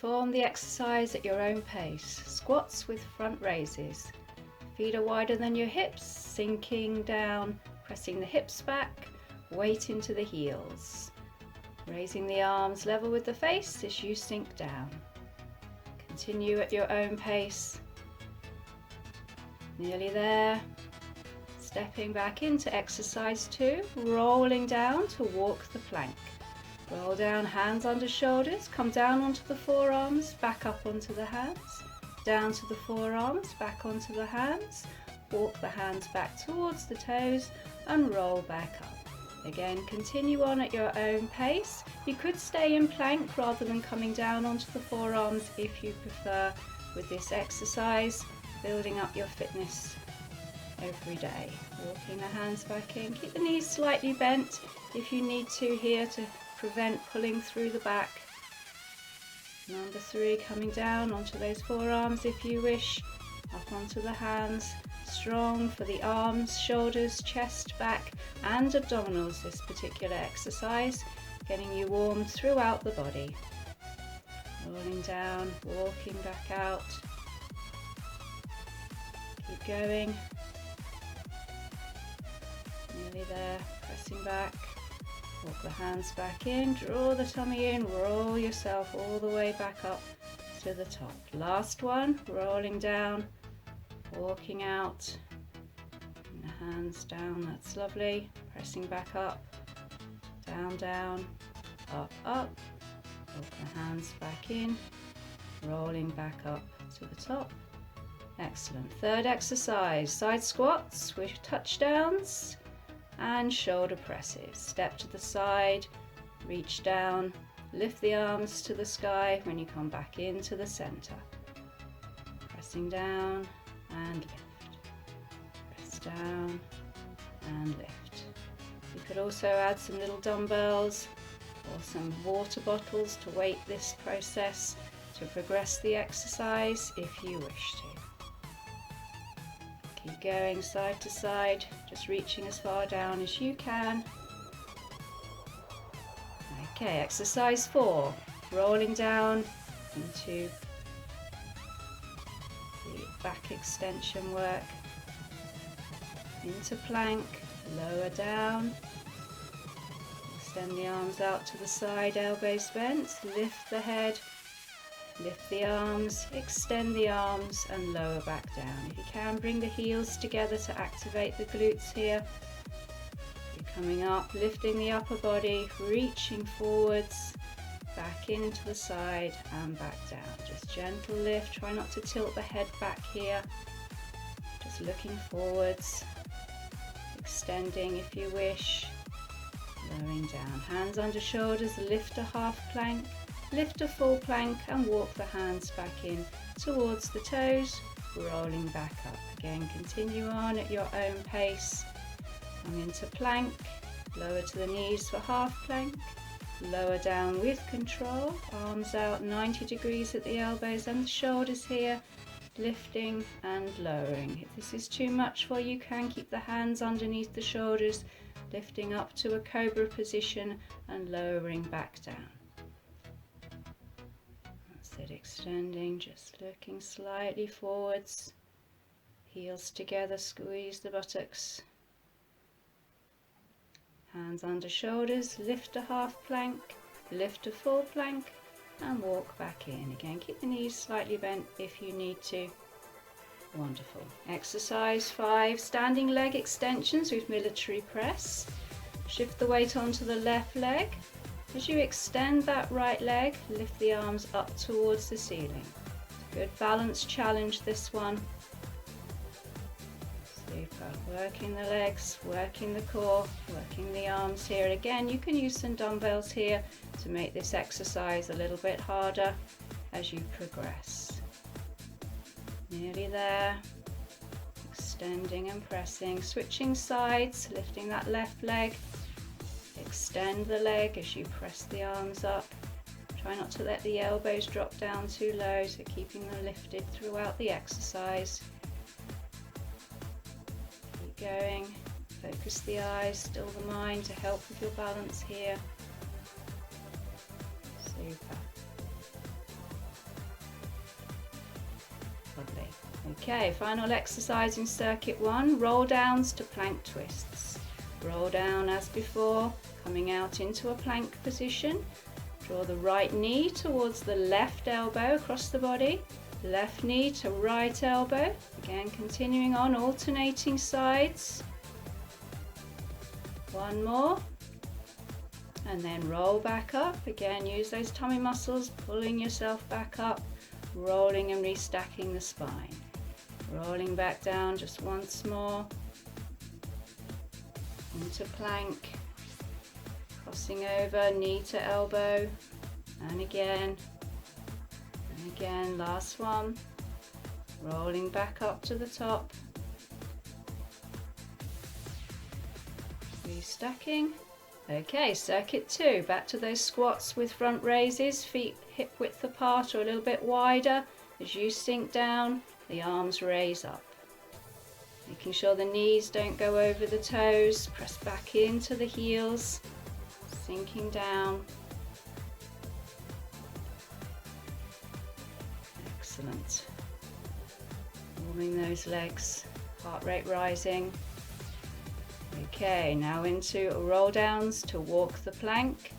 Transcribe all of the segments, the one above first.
Perform the exercise at your own pace. Squats with front raises. Feet are wider than your hips, sinking down, pressing the hips back, weight into the heels. Raising the arms level with the face as you sink down. Continue at your own pace. Nearly there. Stepping back into exercise 2, rolling down to walk the plank. Roll down, hands under shoulders, come down onto the forearms, back up onto the hands, down to the forearms, back onto the hands, walk the hands back towards the toes and roll back up. Again, continue on at your own pace. You could stay in plank rather than coming down onto the forearms if you prefer with this exercise, building up your fitness every day. Walking the hands back in, keep the knees slightly bent if you need to here to prevent pulling through the back. Number 3, coming down onto those forearms if you wish, up onto the hands, strong for the arms, shoulders, chest, back and abdominals this particular exercise, getting you warm throughout the body. Rolling down, walking back out, keep going, nearly there, pressing back. Walk the hands back in, draw the tummy in, roll yourself all the way back up to the top. Last one, rolling down, walking out, and the hands down, that's lovely. Pressing back up, down, down, up, up. Walk the hands back in, rolling back up to the top. Excellent. Third exercise, side squats with touchdowns and shoulder presses. Step to the side, reach down, lift the arms to the sky when you come back into the center. Pressing down and lift. Press down and lift. You could also add some little dumbbells or some water bottles to weight this process to progress the exercise if you wish to. Keep going side to side, just reaching as far down as you can. Okay, exercise 4, rolling down into the back extension work, into plank, lower down, extend the arms out to the side, elbows bent, lift the head, lift the arms, extend the arms and lower back down. If you can, bring the heels together to activate the glutes here. You're coming up, lifting the upper body, reaching forwards, back into the side and back down. Just gentle lift, try not to tilt the head back here. Just looking forwards, extending if you wish, lowering down. Hands under shoulders, lift a half plank. Lift a full plank and walk the hands back in towards the toes, rolling back up. Again, continue on at your own pace. Come into plank, lower to the knees for half plank, lower down with control, arms out 90 degrees at the elbows and the shoulders here, lifting and lowering. If this is too much for you, you can keep the hands underneath the shoulders, lifting up to a cobra position and lowering back down. Extending, just looking slightly forwards, heels together, squeeze the buttocks, hands under shoulders, lift a half plank, lift a full plank and walk back in. Again, keep the knees slightly bent if you need to. Wonderful. Exercise 5, standing leg extensions with military press. Shift the weight onto the left leg. As you extend that right leg, lift the arms up towards the ceiling. Good balance challenge, this one. Super. Working the legs, working the core, working the arms here. And again, you can use some dumbbells here to make this exercise a little bit harder as you progress. Nearly there. Extending and pressing, switching sides, lifting that left leg. Extend the leg as you press the arms up. Try not to let the elbows drop down too low, so keeping them lifted throughout the exercise. Keep going. Focus the eyes, still the mind to help with your balance here. Super. Okay, final exercise in circuit 1, roll downs to plank twists. Roll down as before, coming out into a plank position. Draw the right knee towards the left elbow across the body, left knee to right elbow. Again, continuing on, alternating sides. One more. And then roll back up. Again, use those tummy muscles, pulling yourself back up, rolling and restacking the spine. Rolling back down just once more. Into plank. Crossing over, knee to elbow. And again. And again, last one. Rolling back up to the top. Restacking. Okay, circuit 2, back to those squats with front raises, feet hip width apart or a little bit wider. As you sink down, the arms raise up. Making sure the knees don't go over the toes, press back into the heels, sinking down. Excellent. Warming those legs, heart rate rising. Okay, now into roll downs to walk the plank.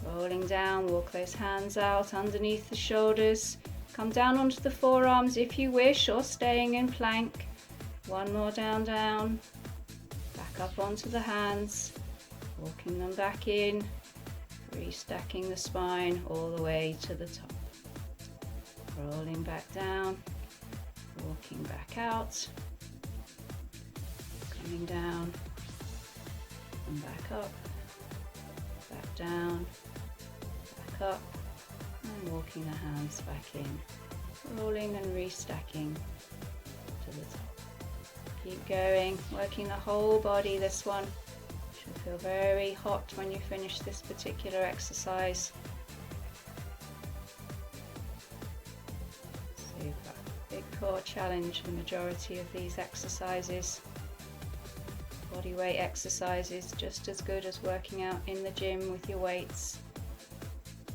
Rolling down, walk those hands out underneath the shoulders. Come down onto the forearms if you wish, or staying in plank. One more down, down. Back up onto the hands. Walking them back in. Restacking the spine all the way to the top. Rolling back down. Walking back out. Coming down. And back up, back down, back up, and walking the hands back in, rolling and restacking to the top. Keep going, working the whole body. This one should feel very hot when you finish this particular exercise. Super. Big core challenge, the majority of these exercises. Body weight exercises, just as good as working out in the gym with your weights.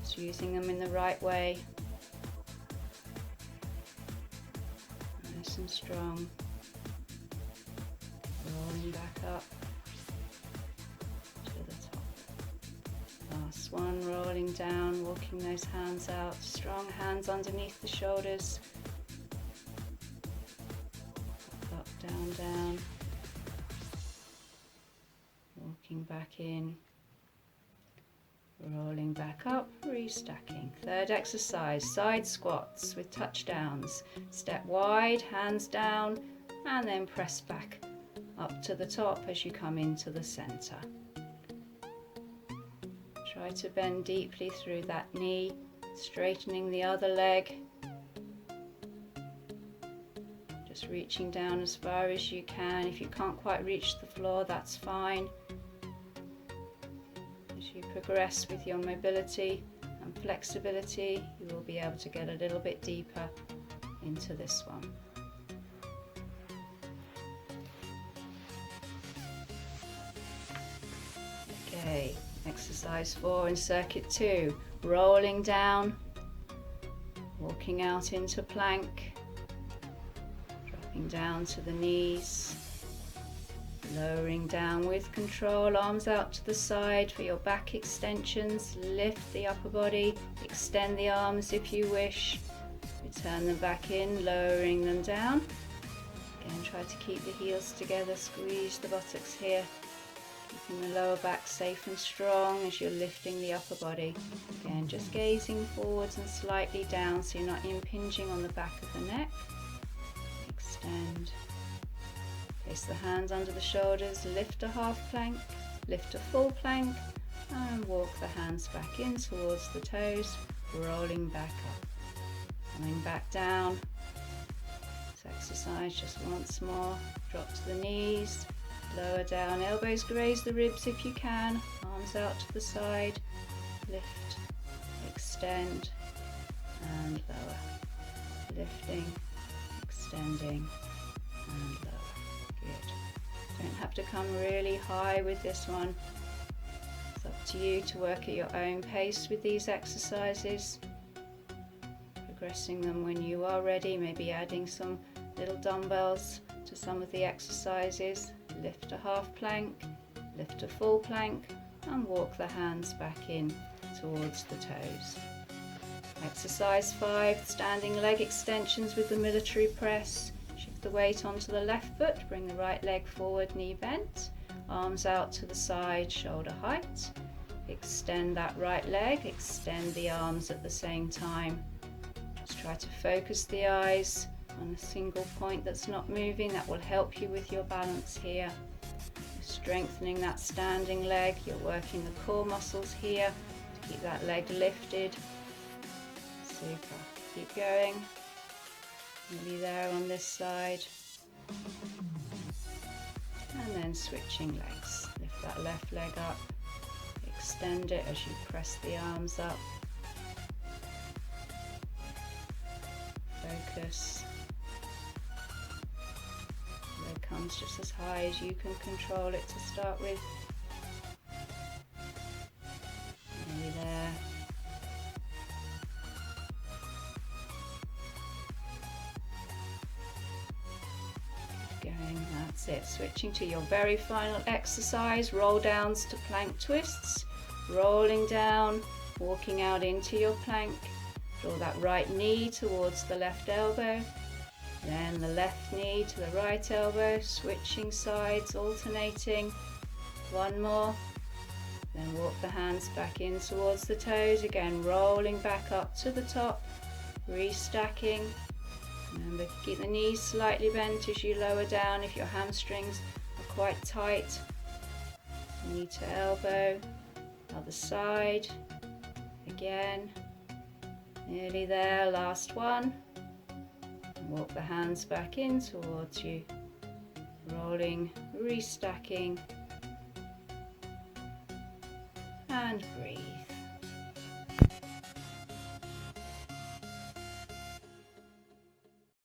Just using them in the right way. Nice and strong. Rolling back up to the top. Last one, rolling down, walking those hands out. Strong hands underneath the shoulders. Up, down, down. Walking back in, rolling back up, restacking. Third exercise, side squats with touchdowns. Step wide, hands down, and then press back up to the top as you come into the center. Try to bend deeply through that knee, straightening the other leg. Just reaching down as far as you can. If you can't quite reach the floor, that's fine. As you progress with your mobility and flexibility, you will be able to get a little bit deeper into this one. Okay, exercise 4 in circuit 2, rolling down, walking out into plank, dropping down to the knees, lowering down with control, arms out to the side for your back extensions. Lift the upper body, extend the arms if you wish, return them back in, lowering them down. Again, try to keep the heels together, squeeze the buttocks here, keeping the lower back safe and strong as you're lifting the upper body. Again, just gazing forwards and slightly down so you're not impinging on the back of the neck. Extend. Place the hands under the shoulders, lift a half plank, lift a full plank, and walk the hands back in towards the toes, rolling back up. Coming back down. This exercise just once more. Drop to the knees, lower down, elbows graze the ribs if you can, arms out to the side, lift, extend, and lower. Lifting, extending, and lower. Good. Don't have to come really high with this one. It's up to you to work at your own pace with these exercises. Progressing them when you are ready, maybe adding some little dumbbells to some of the exercises. Lift a half plank, lift a full plank, and walk the hands back in towards the toes. Exercise 5, standing leg extensions with the military press. Shift the weight onto the left foot, bring the right leg forward, knee bent, arms out to the side, shoulder height. Extend that right leg, extend the arms at the same time. Just try to focus the eyes on a single point that's not moving. That will help you with your balance here. You're strengthening that standing leg, you're working the core muscles here to keep that leg lifted. Super. Keep going. Nearly there on this side. And then switching legs. Lift that left leg up. Extend it as you press the arms up. Focus. Leg comes just as high as you can control it to start with. Nearly there. Going, that's it. Switching to your very final exercise, roll downs to plank twists. Rolling down, walking out into your plank. Draw that right knee towards the left elbow, then the left knee to the right elbow, switching sides, alternating. One more, then walk the hands back in towards the toes, again rolling back up to the top, restacking. Remember, keep the knees slightly bent as you lower down if your hamstrings are quite tight. Knee to elbow, other side, again, nearly there, last one. Walk the hands back in towards you, rolling, restacking, and breathe.